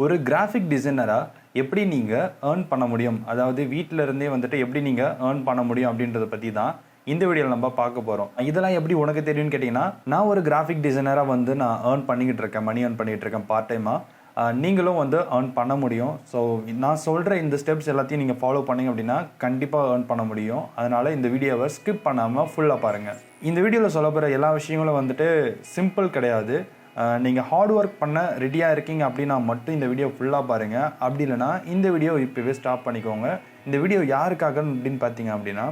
ஒரு கிராஃபிக் டிசைனராக எப்படி நீங்கள் ஏர்ன் பண்ண முடியும், அதாவது வீட்டில் இருந்தே வந்துட்டு எப்படி நீங்கள் ஏர்ன் பண்ண முடியும் அப்படின்றத பற்றி தான் இந்த வீடியோவில் நம்ம பார்க்க போகிறோம். இதெல்லாம் எப்படி உனக்கு தெரியும்னு கேட்டிங்கன்னா, நான் ஒரு கிராஃபிக் டிசைனராக வந்து நான் ஏர்ன் பண்ணிக்கிட்டு இருக்கேன், மணி ஏர்ன் பண்ணிகிட்டு இருக்கேன் பார்ட் டைமாக. நீங்களும் வந்து ஏர்ன் பண்ண முடியும். ஸோ நான் சொல்கிற இந்த ஸ்டெப்ஸ் எல்லாத்தையும் நீங்கள் ஃபாலோ பண்ணிங்க அப்படின்னா கண்டிப்பாக ஏர்ன் பண்ண முடியும். அதனால் இந்த வீடியோவை ஸ்கிப் பண்ணாமல் ஃபுல்லாக பாருங்கள். இந்த வீடியோவில் சொல்ல போகிற எல்லா விஷயங்களும் வந்துட்டு சிம்பிள் கிடையாது. நீங்கள் ஹார்ட் ஒர்க் பண்ண ரெடியாக இருக்கீங்க அப்படின்னா மட்டும் இந்த வீடியோ ஃபுல்லாக பாருங்கள். அப்படி இல்லைனா இந்த வீடியோ இப்போவே ஸ்டாப் பண்ணிக்கோங்க. இந்த வீடியோ யாருக்காக அப்படின்னு பார்த்தீங்க அப்படின்னா,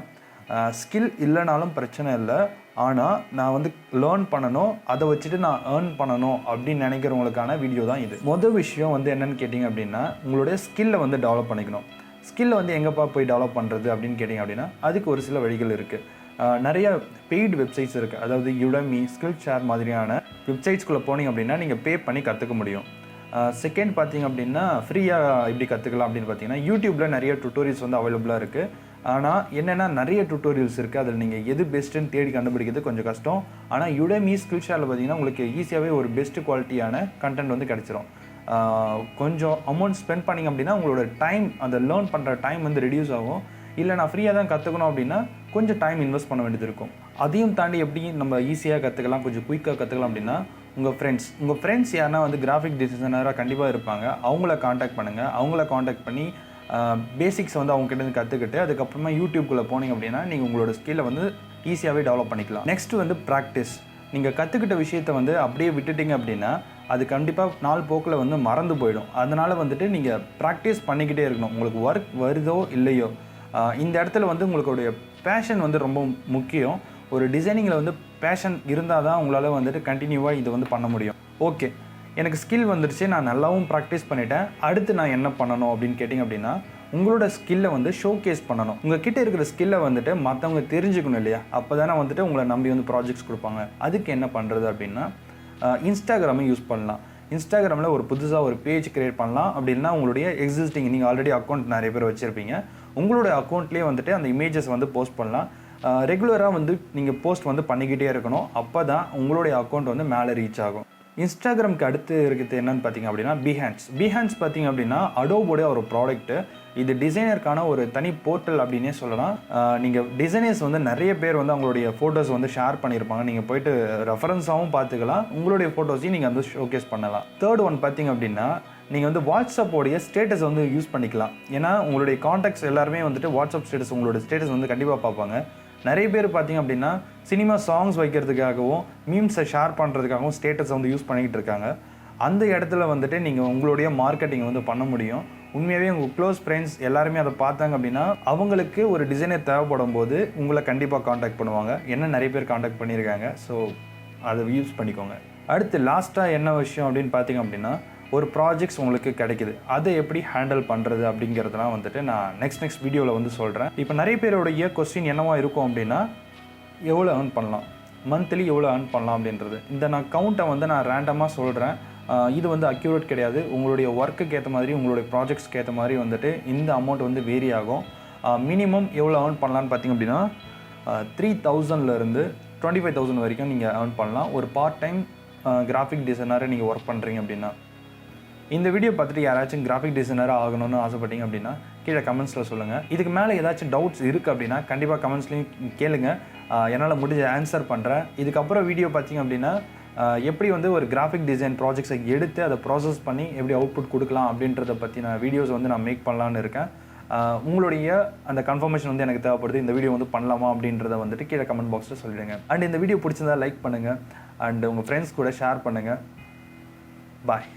ஸ்கில் இல்லைனாலும் பிரச்சனை இல்லை, ஆனால் நான் வந்து லேர்ன் பண்ணணும், அதை வச்சுட்டு நான் ஏர்ன் பண்ணணும் அப்படின்னு நினைக்கிறவங்களுக்கான வீடியோ தான் இது. மொதல் விஷயம் வந்து என்னென்னு கேட்டிங்க அப்படின்னா, உங்களுடைய ஸ்கில்லை வந்து டெவலப் பண்ணிக்கணும். ஸ்கில்லை வந்து எங்கேப்பா போய் டெவலப் பண்ணுறது அப்படின்னு கேட்டிங்க அப்படின்னா, அதுக்கு ஒரு சில வழிகள் இருக்குது. நிறைய பெய்டு வெப்சைட்ஸ் இருக்குது. அதாவது யுடமி, ஸ்கில் ஷேர் மாதிரியான வெப்சைட்ஸ்குள்ளே போனீங்க அப்படின்னா நீங்கள் பே பண்ணி கற்றுக்க முடியும். செகண்ட் பார்த்திங்க அப்படின்னா, ஃப்ரீயாக எப்படி கற்றுக்கலாம் அப்படின்னு பார்த்தீங்கன்னா, யூடியூப்பில் நிறைய டுட்டோரியல்ஸ் வந்து அவைலபிளாக இருக்குது. ஆனால் என்னென்னா நிறைய டுட்டோரியல்ஸ் இருக்குது, அதில் நீங்கள் எது பெஸ்ட்டுன்னு தேடி கண்டுபிடிக்கிறது கொஞ்சம் கஷ்டம். ஆனால் யுடமி, ஸ்கில் ஷேரில் பார்த்தீங்கன்னா உங்களுக்கு ஈஸியாகவே ஒரு பெஸ்ட் குவாலிட்டியான கண்டென்ட் வந்து கிடச்சிரும். கொஞ்சம் அமௌண்ட் ஸ்பெண்ட் பண்ணிங்க அப்படின்னா உங்களோட டைம், அந்த லேர்ன் பண்ணுற டைம் வந்து ரெடியூஸ் ஆகும். இல்லை நான் ஃப்ரீயாக தான் கற்றுக்கணும் அப்படின்னா கொஞ்சம் டைம் இன்வெஸ்ட் பண்ண வேண்டியது இருக்கும். அதையும் தாண்டி எப்படி நம்ம ஈஸியாக கற்றுக்கலாம், கொஞ்சம் குயிக்காக கற்றுக்கலாம் அப்படின்னா, உங்கள் ஃப்ரெண்ட்ஸ் யாருன்னா வந்து கிராஃபிக் டிசைனராக கண்டிப்பாக இருப்பாங்க. அவங்கள காண்டாக்ட் பண்ணுங்கள். அவங்கள காண்டாக்ட் பண்ணி பேசிக்ஸ் வந்து அவங்ககிட்ட கற்றுக்கிட்டு அதுக்கப்புறமா யூடியூப்குள்ளே போனீங்க அப்படின்னா நீங்கள் உங்களோட ஸ்கில்லை வந்து ஈஸியாகவே டெவலப் பண்ணிக்கலாம். நெக்ஸ்ட்டு வந்து ப்ராக்டிஸ். நீங்கள் கற்றுக்கிட்ட விஷயத்தை வந்து அப்படியே விட்டுட்டிங்க அப்படின்னா அது கண்டிப்பாக நாள் போக்கில் வந்து மறந்து போயிடும். அதனால் வந்துட்டு நீங்கள் ப்ராக்டிஸ் பண்ணிக்கிட்டே இருக்கணும். உங்களுக்கு ஒர்க் வருதோ இல்லையோ, இந்த இடத்துல வந்து உங்களுடைய பேஷன் வந்து ரொம்ப முக்கியம். ஒரு டிசைனிங்கில் வந்து பேஷன் இருந்தால் தான் உங்களால் வந்துட்டு கண்டினியூவாக இது வந்து பண்ண முடியும். ஓகே, எனக்கு ஸ்கில் வந்துடுச்சு, நான் நல்லாவும் ப்ராக்டிஸ் பண்ணிட்டேன், அடுத்து நான் என்ன பண்ணணும் அப்படின்னு கேட்டிங்க அப்படின்னா, உங்களோட ஸ்கில்லை வந்து ஷோகேஸ் பண்ணணும். உங்கள் கிட்டே இருக்கிற ஸ்கில்லை வந்துட்டு மற்றவங்க தெரிஞ்சுக்கணும் இல்லையா? அப்போ தானே வந்துட்டு உங்களை நம்பி வந்து ப்ராஜெக்ட்ஸ் கொடுப்பாங்க. அதுக்கு என்ன பண்ணுறது அப்படின்னா, இன்ஸ்டாகிராமை யூஸ் பண்ணலாம். இன்ஸ்டாகிராமில் ஒரு புதுசாக ஒரு பேஜ் க்ரியேட் பண்ணலாம். அப்படின்னா உங்களுடைய எக்ஸிஸ்டிங், நீங்கள் ஆல்ரெடி அக்கௌண்ட் நிறைய பேர் வச்சுருப்பீங்க, உங்களோட அக்கௌண்ட்லேயே வந்துட்டு அந்த இமேஜஸ் வந்து போஸ்ட் பண்ணலாம். ரெகுலராக வந்து நீங்கள் போஸ்ட் வந்து பண்ணிக்கிட்டே இருக்கணும். அப்போ தான் உங்களுடைய அக்கௌண்ட் வந்து மேலே ரீச் ஆகும். இன்ஸ்டாகிராமுக்கு அடுத்து இருக்கிறது என்னென்னு பார்த்தீங்க அப்படின்னா பிஹான்ஸ் பார்த்தீங்க அப்படின்னா அடோபோடைய ஒரு ப்ராடக்ட்டு. இது டிசைனருக்கான ஒரு தனி போர்ட்டல் அப்படின்னே சொல்லலாம். நீங்கள் டிசைனர்ஸ் வந்து நிறைய பேர் வந்து அவங்களுடைய ஃபோட்டோஸ் வந்து ஷேர் பண்ணியிருப்பாங்க. நீங்கள் போய்ட்டு ரெஃபரன்ஸாகவும் பார்த்துக்கலாம், உங்களுடைய ஃபோட்டோஸையும் நீங்கள் வந்து ஷோகேஸ் பண்ணலாம். தேர்ட் ஒன் பார்த்தீங்க அப்படின்னா, நீங்கள் வந்து வாட்ஸ்அப்போடைய ஸ்டேட்டஸ் வந்து யூஸ் பண்ணிக்கலாம். ஏன்னா உங்களுடைய காண்டாக்ட்ஸ் எல்லாருமே வந்துட்டு வாட்ஸ்அப் ஸ்டேட்டஸ், உங்களோட ஸ்டேட்டஸ் வந்து கண்டிப்பாக பார்ப்பாங்க. நிறைய பேர் பார்த்தீங்க அப்படின்னா சினிமா சாங்ஸ் வைக்கிறதுக்காகவும் மீம்ஸை ஷேர் பண்ணுறதுக்காகவும் ஸ்டேட்டஸை வந்து யூஸ் பண்ணிக்கிட்டு இருக்காங்க. அந்த இடத்துல வந்துட்டு நீங்கள் உங்களுடைய மார்க்கெட்டிங் வந்து பண்ண முடியும். உண்மையாகவே உங்கள் க்ளோஸ் ஃப்ரெண்ட்ஸ் எல்லாருமே அதை பார்த்தாங்க அப்படின்னா அவங்களுக்கு ஒரு டிசைனர் தேவைப்படும் போது உங்களை கண்டிப்பாக காண்டாக்ட் பண்ணுவாங்க. என்ன நிறைய பேர் காண்டாக்ட் பண்ணியிருக்காங்க. ஸோ அதை யூஸ் பண்ணிக்கோங்க. அடுத்து லாஸ்ட்டாக என்ன விஷயம் அப்படின்னு பார்த்தீங்க அப்படின்னா, ஒரு ப்ராஜெக்ட்ஸ் உங்களுக்கு கிடைக்குது, அதை எப்படி ஹேண்டில் பண்ணுறது அப்படிங்கிறதுலாம் வந்துட்டு நான் நெக்ஸ்ட் வீடியோவில் வந்து சொல்கிறேன். இப்போ நிறைய பேருடைய கொஸ்டின் என்னவா இருக்கும் அப்படின்னா, எவ்வளோ ஏர்ன் பண்ணலாம், மந்த்லி எவ்வளோ ஏர்ன் பண்ணலாம் அப்படின்றது. இந்த நான் கவுண்ட்டை வந்து நான் ரேண்டமாக சொல்கிறேன். இது வந்து அக்யூரேட் கிடையாது. உங்களுடைய ஒர்க்குக்கு ஏற்ற மாதிரி, உங்களுடைய ப்ராஜெக்ட்ஸ்க்கு ஏற்ற மாதிரி வந்துட்டு இந்த அமௌண்ட் வந்து வேரி ஆகும். மினிமம் எவ்வளோ ஏர்ன் பண்ணலான்னு பார்த்திங்க அப்படின்னா 3000லேருந்து 25,000 வரைக்கும் நீங்கள் ஏர்ன் பண்ணலாம். ஒரு பார்ட் டைம் கிராஃபிக் டிசைனரை நீங்கள் ஒர்க் பண்ணுறீங்க அப்படின்னா. இந்த வீடியோ பார்த்துட்டு யாராச்சும் கிராஃபிக் டிசைனராக ஆகணும்னு ஆசைப்பட்டீங்க அப்படின்னா கீழே கமெண்ட்ஸில் சொல்லுங்கள். இதுக்கு மேலே ஏதாச்சும் டவுட்ஸ் இருக்குது அப்படின்னா கண்டிப்பாக கமெண்ட்ஸ்லையும் கேளுங்க. என்னால் முடிஞ்ச ஆன்சர் பண்ணுறேன். இதுக்கப்புறம் வீடியோ பார்த்தீங்க அப்படின்னா எப்படி வந்து ஒரு கிராஃபிக் டிசைன் ப்ராஜெக்ட்ஸை எடுத்து அதை ப்ராசஸ் பண்ணி எப்படி அவுட்புட் கொடுக்கலாம் அப்படின்றத பற்றின வீடியோஸ் வந்து நான் மேக் பண்ணலான்னு இருக்கேன். உங்களுடைய அந்த கன்ஃபர்மேஷன் வந்து எனக்கு தேவைப்படுது, இந்த வீடியோ வந்து பண்ணலாமா அப்படின்றத வந்துட்டு கீழே கமெண்ட் பாக்ஸில் சொல்லிடுங்க. அண்ட் இந்த வீடியோ பிடிச்சிருந்தா லைக் பண்ணுங்கள் அண்ட் உங்கள் ஃப்ரெண்ட்ஸ் கூட ஷேர் பண்ணுங்கள். பாய்.